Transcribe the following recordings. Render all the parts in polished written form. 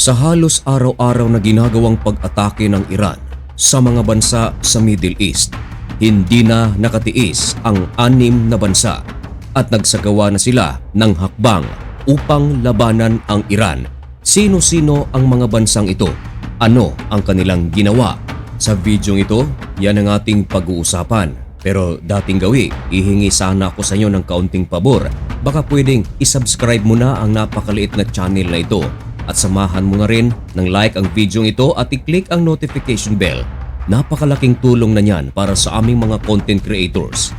Sa halos araw-araw na ginagawang pag-atake ng Iran sa mga bansa sa Middle East, hindi na nakatiis ang 6 na bansa at nagsagawa na sila ng hakbang upang labanan ang Iran. Sino-sino ang mga bansang ito? Ano ang kanilang ginawa? Sa videong ito, yan ang ating pag-uusapan. Pero dating gawi, ihingi sana ako sa inyo ng kaunting pabor. Baka pwedeng isubscribe mo na ang napakaliit na channel na ito. At samahan mo na rin ng like ang video ito at i-click ang notification bell. Napakalaking tulong na yan para sa aming mga content creators.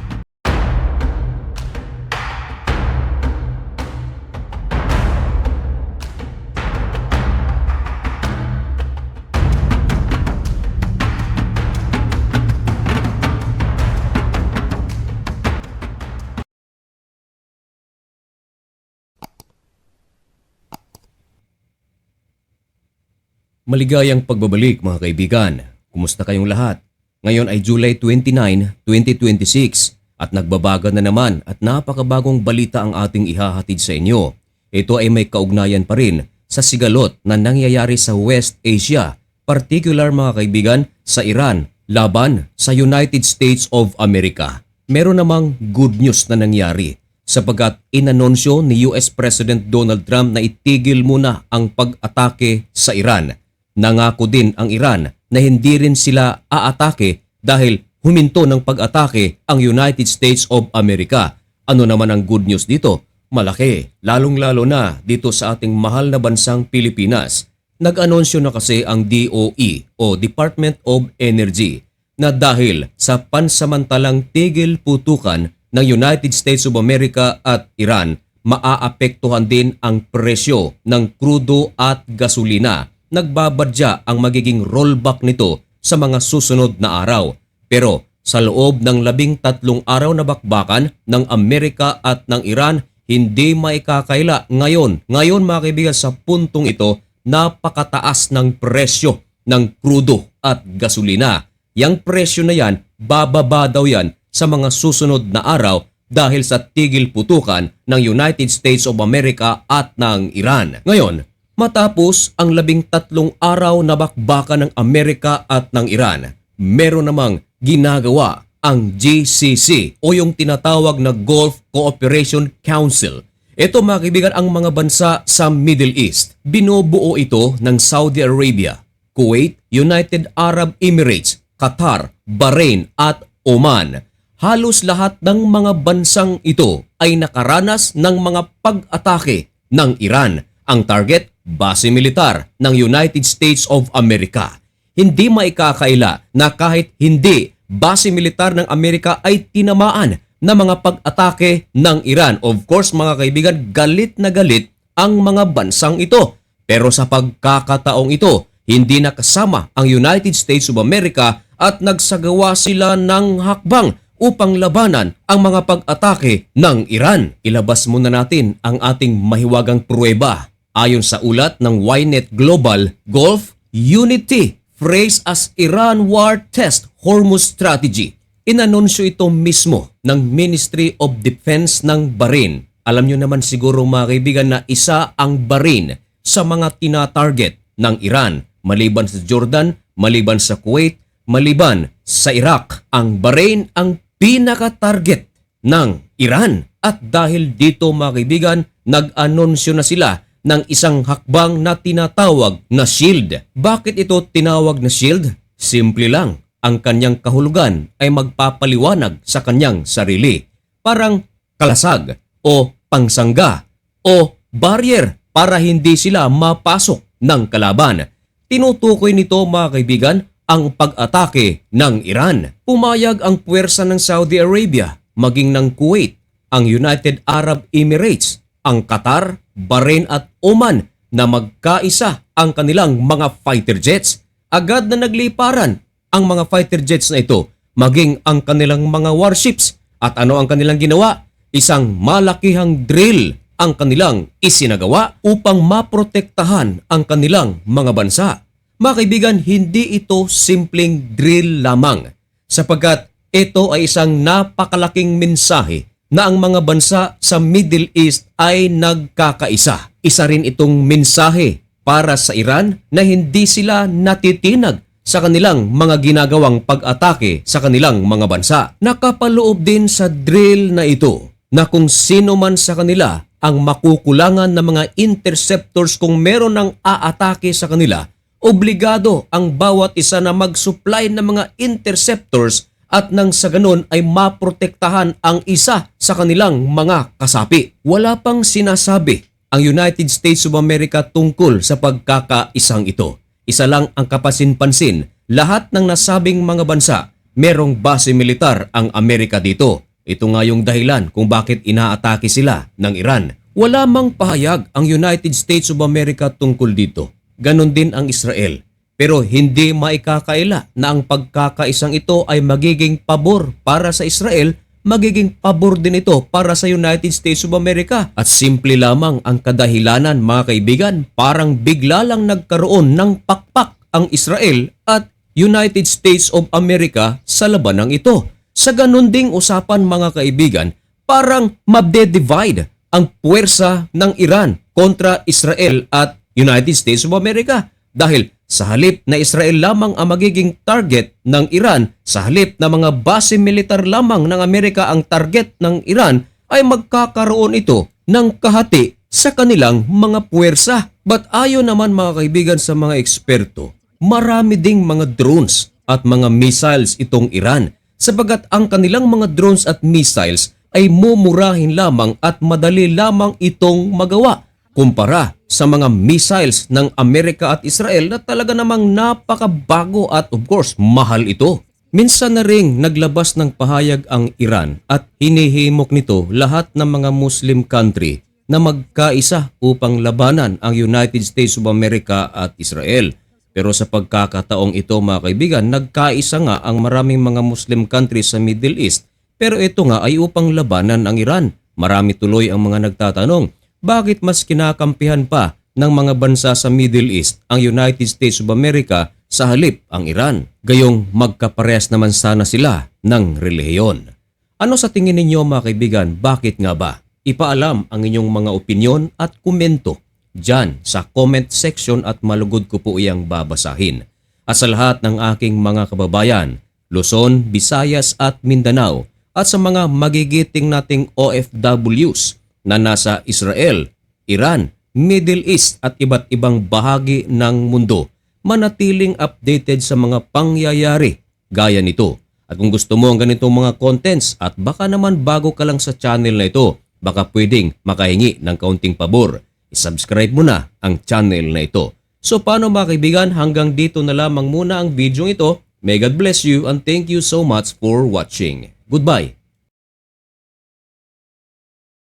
Maligayang pagbabalik mga kaibigan. Kumusta kayong lahat? Ngayon ay July 29, 2026 at nagbabaga na naman at napakabagong balita ang ating ihahatid sa inyo. Ito ay may kaugnayan pa rin sa sigalot na nangyayari sa West Asia, particular mga kaibigan sa Iran laban sa United States of America. Meron namang good news na nangyari sapagkat inanunsyo ni US President Donald Trump na itigil muna ang pag-atake sa Iran. Nangako din ang Iran na hindi rin sila aatake dahil huminto ng pag-atake ang United States of America. Ano naman ang good news dito? Malaki, lalong-lalo na dito sa ating mahal na bansang Pilipinas. Nag-anunsyo na kasi ang DOE o Department of Energy na dahil sa pansamantalang tigil putukan ng United States of America at Iran, maaapektuhan din ang presyo ng krudo at gasolina. Nagbabadya ang magiging rollback nito sa mga susunod na araw. Pero sa loob ng 13 araw na bakbakan ng Amerika at ng Iran, hindi maikakaila ngayon mga kaibigan sa puntong ito, napakataas ng presyo ng krudo at gasolina. Yang presyo na yan, bababa daw yan sa mga susunod na araw dahil sa tigil putukan ng United States of America at ng Iran. Ngayon, matapos ang 13 araw na bakbakan ng Amerika at ng Iran, meron namang ginagawa ang GCC o yung tinatawag na Gulf Cooperation Council. Ito mga kaibigan ang mga bansa sa Middle East. Binubuo ito ng Saudi Arabia, Kuwait, United Arab Emirates, Qatar, Bahrain at Oman. Halos lahat ng mga bansang ito ay nakaranas ng mga pag-atake ng Iran. Ang target, base militar ng United States of America. Hindi maikakaila na kahit hindi base militar ng Amerika ay tinamaan na mga pag-atake ng Iran. Of course mga kaibigan, galit na galit ang mga bansang ito. Pero sa pagkakataong ito, hindi nakasama ang United States of America at nagsagawa sila ng hakbang upang labanan ang mga pag-atake ng Iran. Ilabas muna natin ang ating mahiwagang pruweba. Ayon sa ulat ng Ynet Global, Gulf Unity phrase as Iran War Test Hormuz Strategy. Inanunsyo ito mismo ng Ministry of Defense ng Bahrain. Alam nyo naman siguro mga kaibigan na isa ang Bahrain sa mga tina-target ng Iran. Maliban sa Jordan, maliban sa Kuwait, maliban sa Iraq. Ang Bahrain ang pinaka-target ng Iran. At dahil dito mga kaibigan, nag-anunsyo na sila ng isang hakbang na tinatawag na SHIELD. Bakit ito tinawag na SHIELD? Simple lang. Ang kanyang kahulugan ay magpapaliwanag sa kanyang sarili. Parang kalasag o pangsangga o barrier para hindi sila mapasok ng kalaban. Tinutukoy nito mga kaibigan ang pag-atake ng Iran. Pumayag ang puwersa ng Saudi Arabia, maging ng Kuwait, ang United Arab Emirates, ang Qatar, Bahrain at Oman na magkaisa ang kanilang mga fighter jets. Agad na nagliparan ang mga fighter jets na ito maging ang kanilang mga warships. At ano ang kanilang ginawa? Isang malakihang drill ang kanilang isinagawa upang maprotektahan ang kanilang mga bansa. Mga kaibigan, hindi ito simpleng drill lamang sapagkat ito ay isang napakalaking mensahe na ang mga bansa sa Middle East ay nagkakaisa. Isa rin itong mensahe para sa Iran na hindi sila natitinag sa kanilang mga ginagawang pag-atake sa kanilang mga bansa. Nakapaloob din sa drill na ito na kung sino man sa kanila ang makukulangan ng mga interceptors kung meron ng aatake sa kanila, obligado ang bawat isa na mag-supply ng mga interceptors at nang sa ganun ay maprotektahan ang isa sa kanilang mga kasapi. Wala pang sinasabi ang United States of America tungkol sa pagkakaisang ito. Isa lang ang kapansin-pansin, lahat ng nasabing mga bansa, merong base militar ang Amerika dito. Ito nga yung dahilan kung bakit inaatake sila ng Iran. Wala mang pahayag ang United States of America tungkol dito. Ganon din ang Israel. Pero hindi maikakaila na ang pagkakaisang ito ay magiging pabor para sa Israel, magiging pabor din ito para sa United States of America. At simple lamang ang kadahilanan mga kaibigan, parang bigla lang nagkaroon ng pakpak ang Israel at United States of America sa labanang ito. Sa ganun ding usapan mga kaibigan, parang mabde-divide ang puwersa ng Iran kontra Israel at United States of America. Dahil sa halip na Israel lamang ang magiging target ng Iran, sa halip na mga base militar lamang ng Amerika ang target ng Iran, ay magkakaroon ito ng kahati sa kanilang mga puwersa. But ayon naman mga kaibigan sa mga eksperto, marami ding mga drones at mga missiles itong Iran, sapagat ang kanilang mga drones at missiles ay mumurahin lamang at madali lamang itong magawa kumpara sa mga missiles ng Amerika at Israel na talaga namang napakabago at of course mahal ito. Minsan na ring naglabas ng pahayag ang Iran at hinihimok nito lahat ng mga Muslim country na magkaisa upang labanan ang United States of America at Israel. Pero sa pagkakataong ito mga kaibigan, nagkaisa nga ang maraming mga Muslim countries sa Middle East. Pero ito nga ay upang labanan ang Iran. Marami tuloy ang mga nagtatanong, bakit mas kinakampihan pa ng mga bansa sa Middle East ang United States of America sa halip ang Iran? Gayong magkaparehas naman sana sila ng relihiyon. Ano sa tingin ninyo mga kaibigan, bakit nga ba? Ipaalam ang inyong mga opinyon at komento diyan sa comment section at malugod ko po iyang babasahin. At sa lahat ng aking mga kababayan, Luzon, Visayas at Mindanao, at sa mga magigiting nating OFWs na nasa Israel, Iran, Middle East at iba't ibang bahagi ng mundo, manatiling updated sa mga pangyayari gaya nito. At kung gusto mo ang ganitong mga contents at baka naman bago ka lang sa channel na ito, baka pwedeng makahingi ng kaunting pabor. I-subscribe mo na ang channel na ito. So paano mga kaibigan, hanggang dito na lamang muna ang video ito. May God bless you and thank you so much for watching. Goodbye.